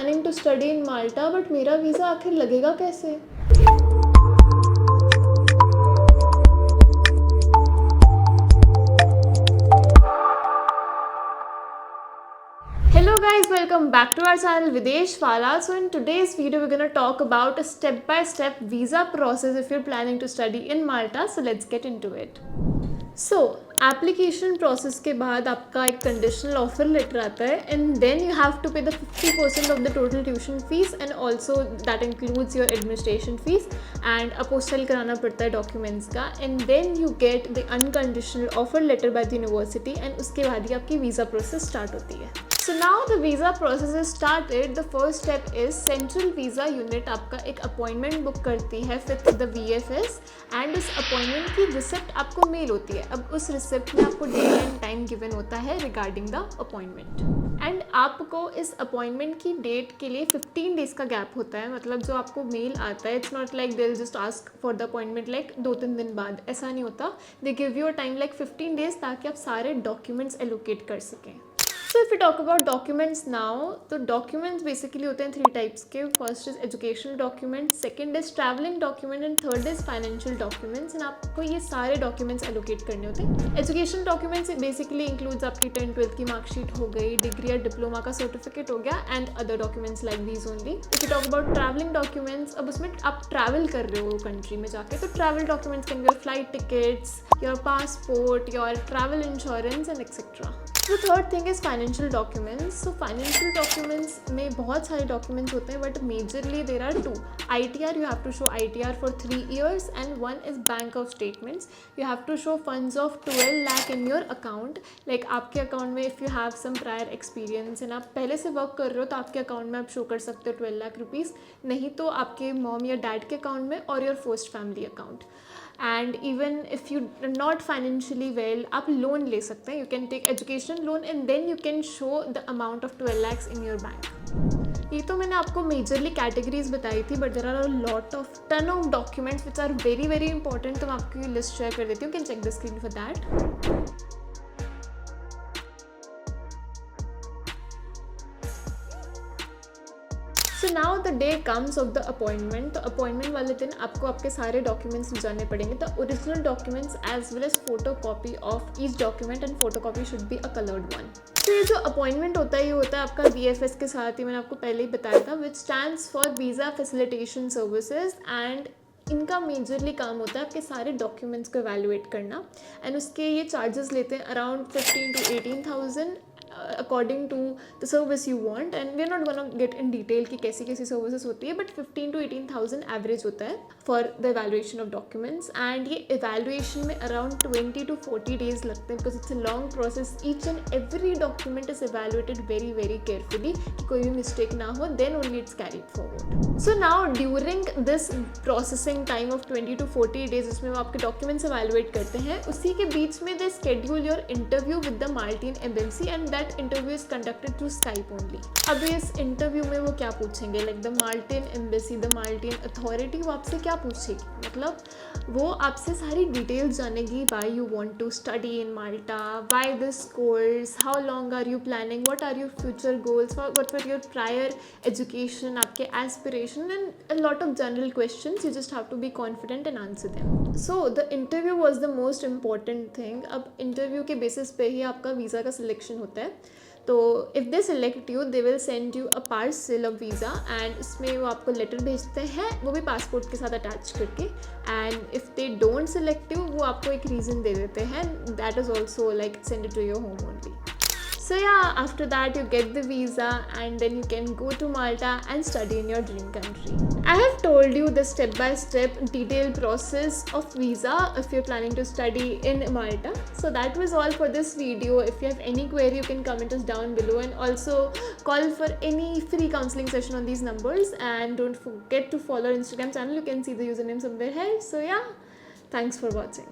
planning to study in Malta, but मेरा visa आखिर लगेगा कैसे? Hello guys, welcome back to our channel Videsh Wala. So in today's video we're going to talk about a step-by-step visa process if you're planning to study in Malta. So let's get into it. So application process के बाद आपका एक conditional offer letter आता है and then you have to pay the 50% of the total tuition fees and also that includes your administration fees and apostille कराना पड़ता है documents का and then you get the unconditional offer letter by the university and उसके बाद ही आपकी visa process start होती है. So now the visa process is started. The first step is Central Visa Unit आपका एक अपॉइंटमेंट बुक करती है with the VFS and उस अपॉइंटमेंट की रिसिप्ट आपको मेल होती है. अब उस रिसिप्ट में आपको डेट एंड टाइम गिवन होता है रिगार्डिंग द अपॉइंटमेंट एंड आपको इस अपॉइंटमेंट की डेट के लिए 15 डेज़ का गैप होता है. मतलब जो आपको मेल आता है it's not like they will just ask for the appointment like 2-3 दिन बाद, ऐसा नहीं होता. They give you a time like 15 days ताकि आप सारे डॉक्यूमेंट्स एलोकेट कर सकें. So if we talk about documents now, तो documents basically होते हैं 3 types के. First is educational documents, second is traveling document and third is financial documents. and आपको ये सारे documents allocate करने होते हैं. Educational documents basically includes आपकी 10th-12th की marksheet हो गई, degree या diploma का certificate हो गया and other documents like these only. If you talk about traveling documents, अब उसमें आप travel कर रहे हो country में जाके, तो travel documents can be your flight tickets, your passport, your travel insurance and etc. The third thing is financial documents. So financial documents में बहुत सारे documents होते हैं but majorly there are 2. ITR, you have to show ITR for 3 years and one is bank of statements. You have to show funds of 12 lakh in your account. Like आपके account में if you have some prior experience and आप पहले से work कर रहे हो तो आपके account में आप show कर सकते हो 12 lakh rupees. नहीं तो आपके mom या dad के account में और your first family account. And even if you not financially well आप लोन ले सकते हैं. You can take education loan and then you can show the amount of 12 lakhs in your bank. ये तो मैंने आपको मेजरली कैटेगरीज बताई थी but there are a lot of ton of documents which are very very important. तो मैं आपकी list share कर देती हूँ. Can check the screen for that. So now the day comes of the appointment. तो appointment वाले दिन आपको आपके सारे डॉक्यूमेंट्स ले जाने पड़ेंगे. The original documents as well as photo copy of each document and photo copy should be a coloured one. तो ये जो अपॉइंटमेंट होता है ये होता है आपका VFS के साथ ही मैंने आपको पहले ही बताया था विच stands for visa facilitation services and इनका मेजरली काम होता है आपके सारे डॉक्यूमेंट्स को एवेलुएट करना एंड उसके ये चार्जेस लेते हैं around 15,000 to 18,000 according to the service you want and we are not gonna get in detail कि कैसी कैसी सर्विसेज होती है but 15,000 to 18,000 एवरेज होता है for the evaluation of documents and ये evaluation में around 20 to 40 days लगते हैं because it's a long process. Each and every document is evaluated very very carefully कि कोई भी mistake ना हो then only it's carried forward. So now during this processing time of 20 to 40 days उसमें वो आपके documents evaluate करते हैं. उसी के बीच में they schedule your interview with the Maltese embassy and that interview is conducted through Skype only. अब इस इंटरव्यू में वो क्या पूछेंगे like the Maltese embassy the Maltese authority वो आपसे क्या पूछेगी. मतलब वो आपसे सारी डिटेल्स जानेगी. Why you want to study in Malta, why this course, how long are you planning, what are your future goals, what were your prior education, आपके aspiration and a lot of general questions. You just have to be confident and answer them. So the interview was the most important thing. अब interview के basis पे ही आपका visa का selection होता है. तो if they select you they will send you a parcel of visa and इसमें वो आपको लेटर भेजते हैं वो भी पासपोर्ट के साथ अटैच करके. And if they don't select you वो आपको एक रीज़न दे देते हैं. That is also like send it to your home only. So yeah, after that you get the visa and then you can go to Malta and study in your dream country. I have told you the step-by-step detailed process of visa if you're planning to study in Malta. So that was all for this video. If you have any query you can comment us down below and also call for any free counseling session on these numbers and don't forget to follow our Instagram channel. You can see the username somewhere here. So yeah, thanks for watching.